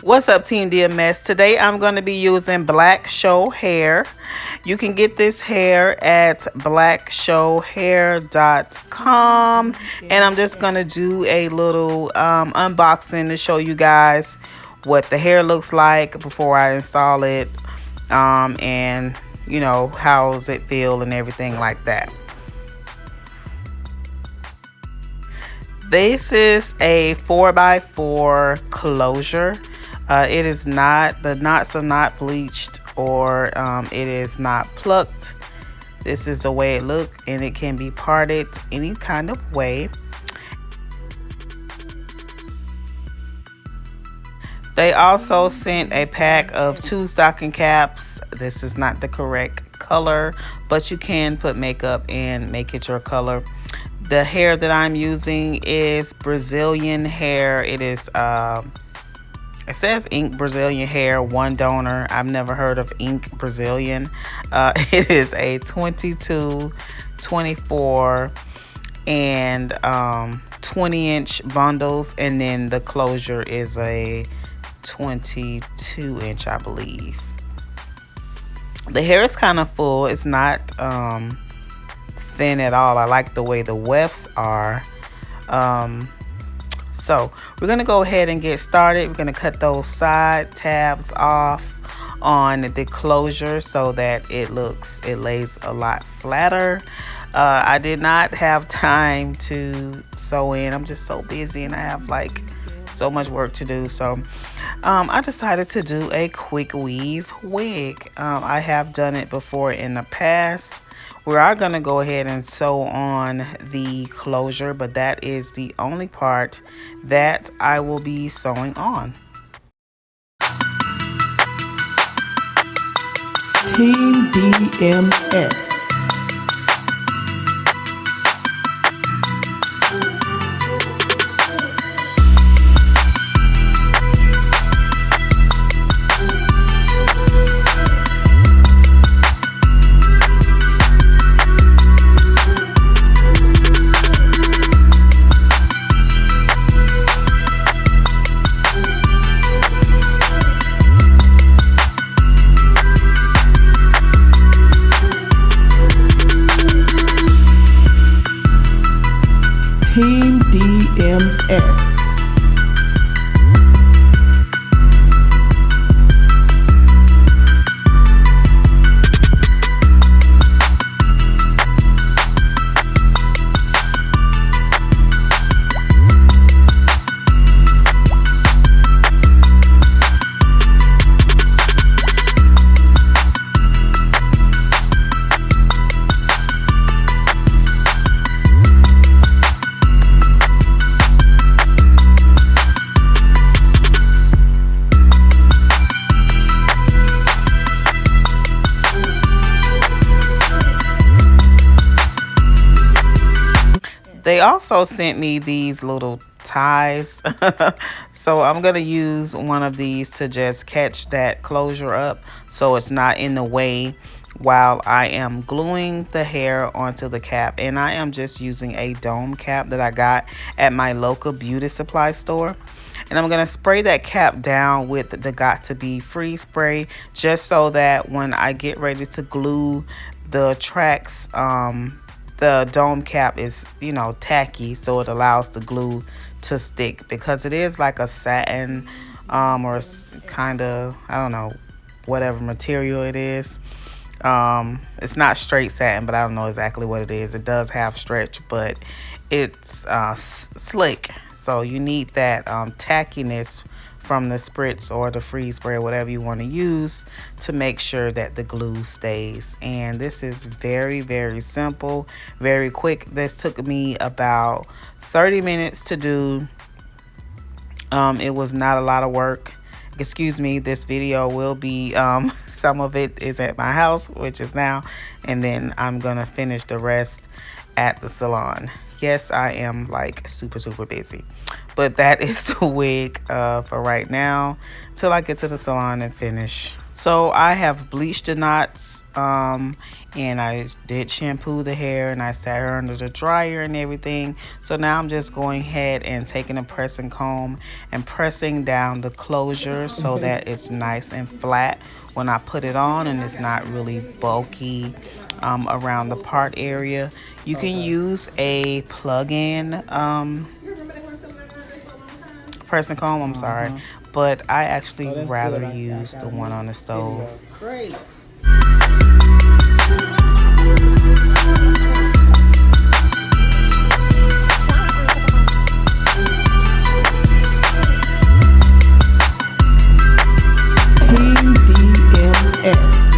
What's up, Team DMS? Today I'm going to be using Black Show hair. You can get this hair at blackshowhair.com, and I'm just going to do a little unboxing to show you guys what the hair looks like before I install it, and you know, how does it feel and everything like that. This is a 4x4 closure. It is not, the knots are not bleached, or it is not plucked. This is the way it looks, and it can be parted any kind of way. They also sent a pack of 2 stocking caps. This is not the correct color, but you can put makeup and make it your color. The hair that I'm using is Brazilian hair. It is it says ink Brazilian hair, one donor. I've never heard of ink Brazilian. It is a 22, 24, and 20-inch bundles, and then the closure is a 22-inch, I believe. The hair is kind of full. It's not thin at all. I like the way the wefts are. So we're going to go ahead and get started. We're going to cut those side tabs off on the closure so that it lays a lot flatter. I did not have time to sew in. I'm just so busy and I have like so much work to do. So I decided to do a quick weave wig. I have done it before in the past. We are going to go ahead and sew on the closure, but that is the only part that I will be sewing on. Team DMS. Team DMS. They also sent me these little ties. So I'm going to use one of these to just catch that closure up so it's not in the way while I am gluing the hair onto the cap. And I am just using a dome cap that I got at my local beauty supply store. And I'm going to spray that cap down with the Got To Be Free spray, just so that when I get ready to glue the tracks, the dome cap is, you know, tacky, so it allows the glue to stick, because it is like a satin or kind of, I don't know, whatever material it is. It's not straight satin, but I don't know exactly what it is. It does have stretch, but it's slick, so you need that tackiness from the spritz or the freeze spray, whatever you want to use, to make sure that the glue stays. And this is very, very simple, very quick. This took me about 30 minutes to do. It was not a lot of work. Excuse me, this video will be some of it is at my house, which is now, and then I'm gonna finish the rest at the salon. Yes, I am like super busy, but that is the wig for right now till I get to the salon and finish. So I have bleached the knots and I did shampoo the hair and I sat her under the dryer and everything. So now I'm just going ahead and taking a pressing comb and pressing down the closure so that it's nice and flat when I put it on, and it's not really bulky around the part area. You can use a plug-in pressing comb, I'm sorry, but I actually rather use the one on the stove. Great. Team DMS.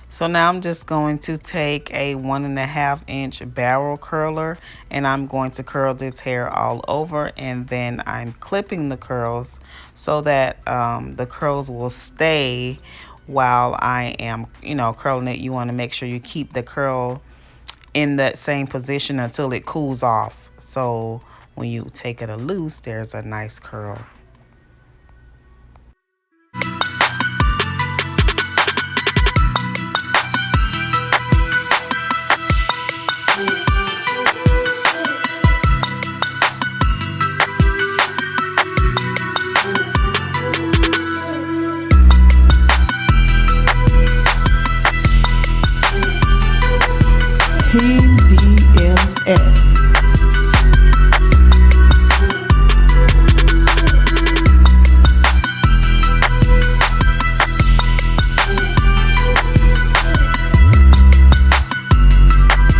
So now I'm just going to take a 1.5-inch barrel curler and I'm going to curl this hair all over, and then I'm clipping the curls so that the curls will stay while I am, curling it. You want to make sure you keep the curl in that same position until it cools off. So when you take it loose, there's a nice curl. Team DMS.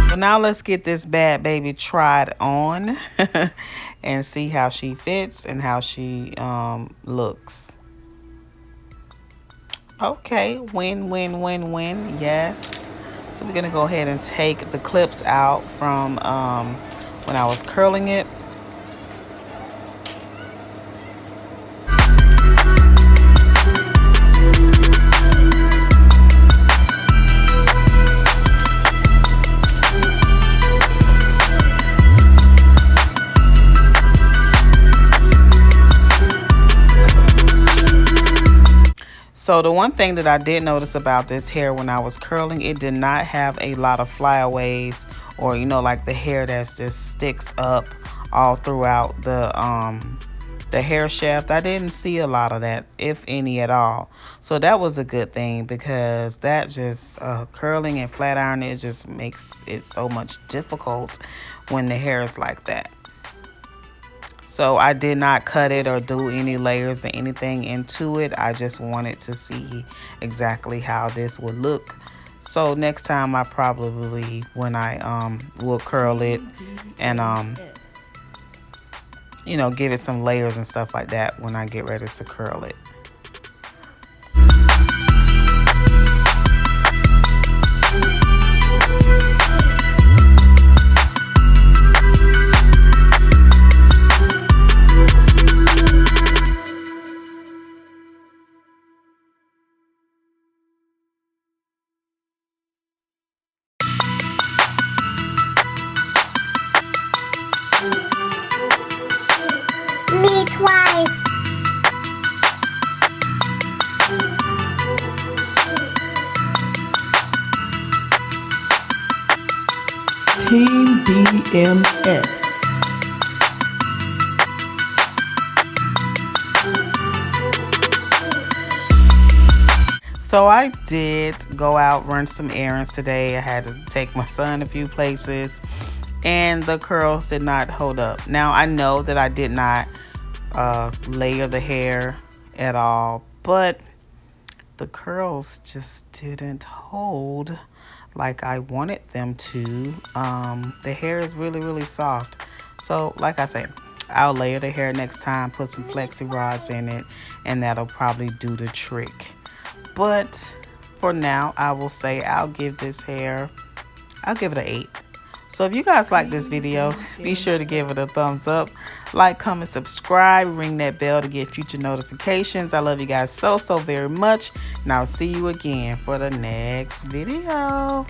So now let's get this bad baby tried on and see how she fits and how she looks. Okay, win, win, win, win. Yes. So we're gonna go ahead and take the clips out from when I was curling it. So the one thing that I did notice about this hair when I was curling, it did not have a lot of flyaways, or like the hair that just sticks up all throughout the hair shaft. I didn't see a lot of that, if any at all. So that was a good thing, because that just curling and flat ironing, it just makes it so much difficult when the hair is like that. So I did not cut it or do any layers or anything into it. I just wanted to see exactly how this would look. So next time I probably, when I will curl it and give it some layers and stuff like that when I get ready to curl it. Me twice. Team DMS. So I did go out, run some errands today. I had to take my son a few places, and the curls did not hold up. Now I know that I did not layer the hair at all, but the curls just didn't hold like I wanted them to. The hair is really, really soft. So like I said, I'll layer the hair next time, put some flexi rods in it, and that'll probably do the trick. But for now, I will say I'll give this hair, I'll give it an 8. So if you guys like this video, be sure to give it a thumbs up, like, comment, subscribe, ring that bell to get future notifications. I love you guys so very much, and I'll see you again for the next video.